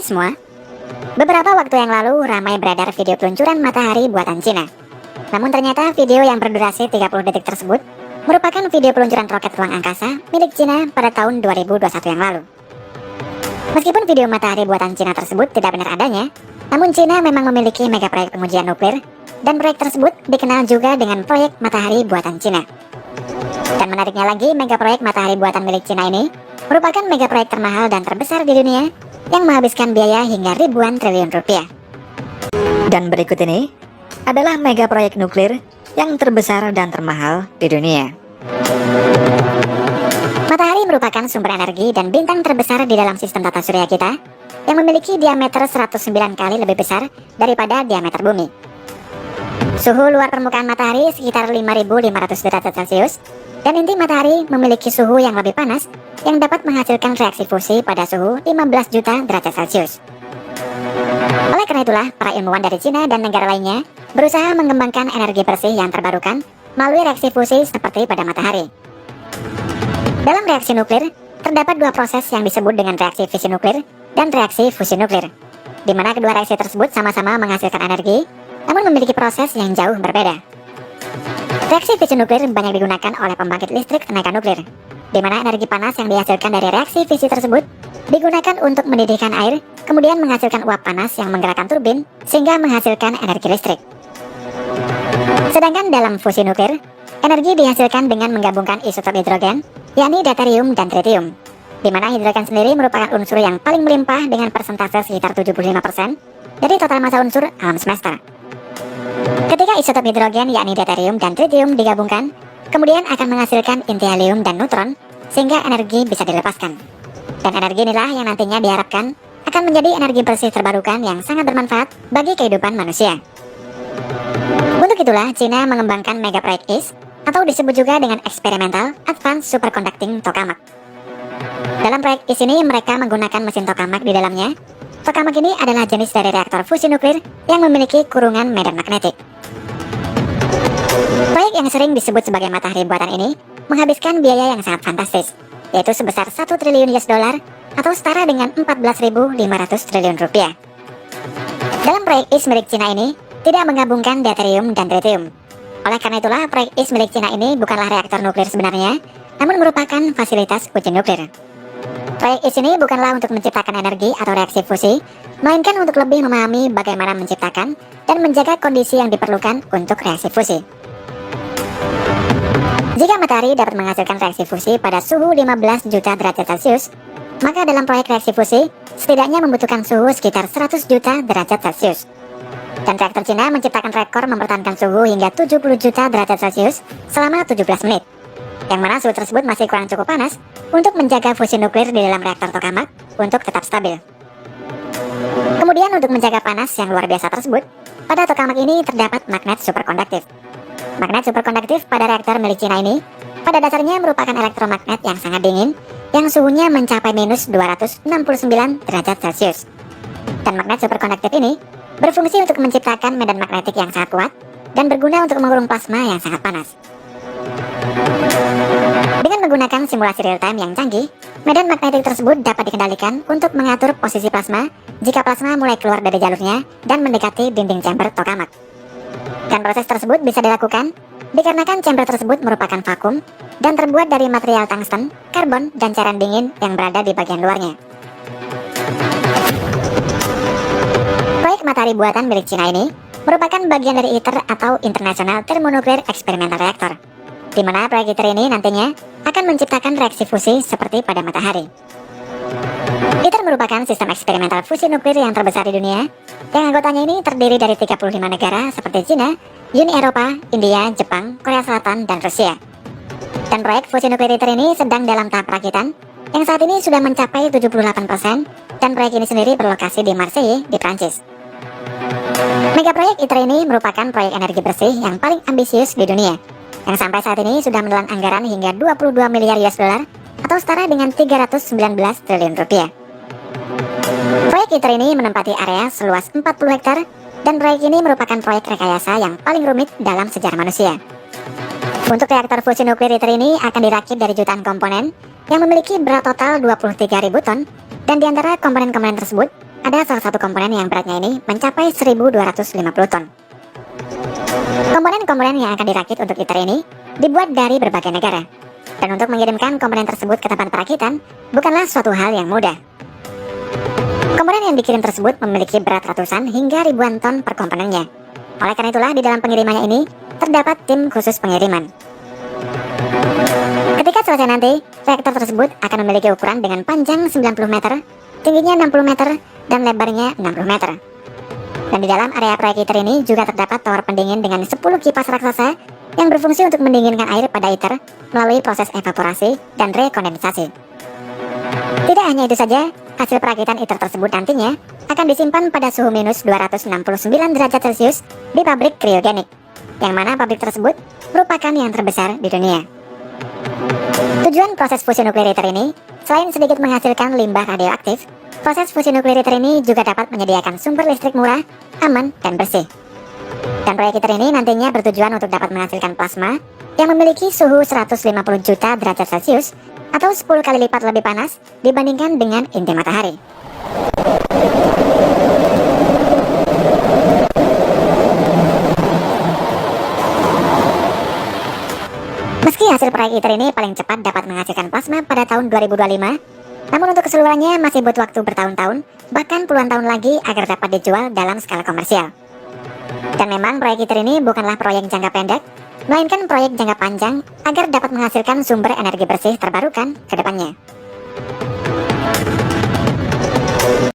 semua, beberapa waktu yang lalu ramai beredar video peluncuran matahari buatan Cina. Namun ternyata video yang berdurasi 30 detik tersebut merupakan video peluncuran roket ruang angkasa milik Cina pada tahun 2021 yang lalu. Meskipun video matahari buatan Cina tersebut tidak benar adanya, namun Cina memang memiliki mega proyek pengujian nuklir, dan proyek tersebut dikenal juga dengan proyek matahari buatan Cina. Dan menariknya lagi, mega proyek matahari buatan milik Cina ini merupakan mega proyek termahal dan terbesar di dunia yang menghabiskan biaya hingga ribuan triliun rupiah. Dan berikut ini adalah mega proyek nuklir yang terbesar dan termahal di dunia. Matahari merupakan sumber energi dan bintang terbesar di dalam sistem tata surya kita yang memiliki diameter 109 kali lebih besar daripada diameter bumi. Suhu luar permukaan matahari sekitar 5.500 derajat Celcius, dan inti matahari memiliki suhu yang lebih panas yang dapat menghasilkan reaksi fusi pada suhu 15 juta derajat Celcius. Oleh karena itulah, para ilmuwan dari Cina dan negara lainnya berusaha mengembangkan energi bersih yang terbarukan melalui reaksi fusi seperti pada matahari. Dalam reaksi nuklir, terdapat dua proses yang disebut dengan reaksi fisi nuklir dan reaksi fusi nuklir, di mana kedua reaksi tersebut sama-sama menghasilkan energi, namun memiliki proses yang jauh berbeda. Reaksi fisi nuklir banyak digunakan oleh pembangkit listrik tenaga nuklir, di mana energi panas yang dihasilkan dari reaksi fisi tersebut digunakan untuk mendidihkan air, kemudian menghasilkan uap panas yang menggerakkan turbin sehingga menghasilkan energi listrik. Sedangkan dalam fusi nuklir, energi dihasilkan dengan menggabungkan isotop hidrogen, yakni deuterium dan tritium, di mana hidrogen sendiri merupakan unsur yang paling melimpah dengan persentase sekitar 75% dari total massa unsur alam semesta. Ketika isotop hidrogen yakni deuterium dan tritium digabungkan, kemudian akan menghasilkan inti helium dan neutron sehingga energi bisa dilepaskan. Dan energi inilah yang nantinya diharapkan akan menjadi energi bersih terbarukan yang sangat bermanfaat bagi kehidupan manusia. Untuk itulah Cina mengembangkan mega proyek IS, atau disebut juga dengan Experimental Advanced Superconducting Tokamak. Dalam proyek IS ini mereka menggunakan mesin tokamak di dalamnya. Tokamak ini adalah jenis dari reaktor fusi nuklir yang memiliki kurungan medan magnetik. Proyek yang sering disebut sebagai matahari buatan ini menghabiskan biaya yang sangat fantastis, yaitu sebesar 1 triliun US dollar atau setara dengan 14.500 triliun rupiah. Dalam proyek IS milik Cina ini tidak menggabungkan deuterium dan tritium. Oleh karena itulah, proyek IS milik Cina ini bukanlah reaktor nuklir sebenarnya, namun merupakan fasilitas uji nuklir. Proyek IS ini bukanlah untuk menciptakan energi atau reaksi fusi, melainkan untuk lebih memahami bagaimana menciptakan dan menjaga kondisi yang diperlukan untuk reaksi fusi. Jika matahari dapat menghasilkan reaksi fusi pada suhu 15 juta derajat Celcius, maka dalam proyek reaksi fusi setidaknya membutuhkan suhu sekitar 100 juta derajat Celcius. Dan reaktor Cina menciptakan rekor mempertahankan suhu hingga 70 juta derajat Celcius selama 17 menit, yang mana suhu tersebut masih kurang cukup panas untuk menjaga fusi nuklir di dalam reaktor tokamak untuk tetap stabil. Kemudian untuk menjaga panas yang luar biasa tersebut, pada tokamak ini terdapat magnet superkonduktif. Magnet superkonduktif pada reaktor milik Cina ini pada dasarnya merupakan elektromagnet yang sangat dingin, yang suhunya mencapai minus 269 derajat Celcius. Dan magnet superkonduktif ini berfungsi untuk menciptakan medan magnetik yang sangat kuat dan berguna untuk mengurung plasma yang sangat panas. Dengan menggunakan simulasi real-time yang canggih, medan magnetik tersebut dapat dikendalikan untuk mengatur posisi plasma jika plasma mulai keluar dari jalurnya dan mendekati dinding chamber tokamak. Dan proses tersebut bisa dilakukan dikarenakan chamber tersebut merupakan vakum dan terbuat dari material tungsten, karbon, dan cairan dingin yang berada di bagian luarnya. Proyek matahari buatan milik Cina ini merupakan bagian dari ITER atau International Thermonuclear Experimental Reactor, di mana proyek ITER ini nantinya akan menciptakan reaksi fusi seperti pada matahari. ITER merupakan sistem eksperimental fusi nuklir yang terbesar di dunia, yang anggotanya ini terdiri dari 35 negara seperti Cina, Uni Eropa, India, Jepang, Korea Selatan, dan Rusia. Dan proyek fusi nuklir ITER ini sedang dalam tahap perakitan, yang saat ini sudah mencapai 78%, dan proyek ini sendiri berlokasi di Marseille, di Prancis. Mega proyek ITER ini merupakan proyek energi bersih yang paling ambisius di dunia, yang sampai saat ini sudah menelan anggaran hingga 22 miliar US dollar atau setara dengan 319 triliun rupiah. Proyek ITER ini menempati area seluas 40 hektar, dan proyek ini merupakan proyek rekayasa yang paling rumit dalam sejarah manusia. Untuk reaktor fusi nuklir ITER ini akan dirakit dari jutaan komponen yang memiliki berat total 23.000 ton, dan diantara komponen-komponen tersebut ada salah satu komponen yang beratnya ini mencapai 1.250 ton. Komponen-komponen yang akan dirakit untuk ITER ini dibuat dari berbagai negara. Dan untuk mengirimkan komponen tersebut ke tempat perakitan bukanlah suatu hal yang mudah. Komponen yang dikirim tersebut memiliki berat ratusan hingga ribuan ton per komponennya. Oleh karena itulah di dalam pengirimannya ini terdapat tim khusus pengiriman. Ketika selesai nanti, reaktor tersebut akan memiliki ukuran dengan panjang 90 meter, tingginya 60 meter, dan lebarnya 60 meter. Dan di dalam area proyek ITER ini juga terdapat tower pendingin dengan 10 kipas raksasa yang berfungsi untuk mendinginkan air pada ITER melalui proses evaporasi dan rekondensasi. Tidak hanya itu saja, hasil perakitan ITER tersebut nantinya akan disimpan pada suhu minus 269 derajat Celcius di pabrik kriogenik, yang mana pabrik tersebut merupakan yang terbesar di dunia. Tujuan proses fusi nuklir ITER ini, selain sedikit menghasilkan limbah radioaktif, proses fusi nuklir ITER ini juga dapat menyediakan sumber listrik murah, aman, dan bersih. Dan proyek ITER ini nantinya bertujuan untuk dapat menghasilkan plasma yang memiliki suhu 150 juta derajat Celcius atau 10 kali lipat lebih panas dibandingkan dengan inti matahari. Meski hasil proyek ITER ini paling cepat dapat menghasilkan plasma pada tahun 2025, namun untuk keseluruhannya masih butuh waktu bertahun-tahun, bahkan puluhan tahun lagi agar dapat dijual dalam skala komersial. Dan memang proyek ITER ini bukanlah proyek jangka pendek, melainkan proyek jangka panjang agar dapat menghasilkan sumber energi bersih terbarukan ke depannya.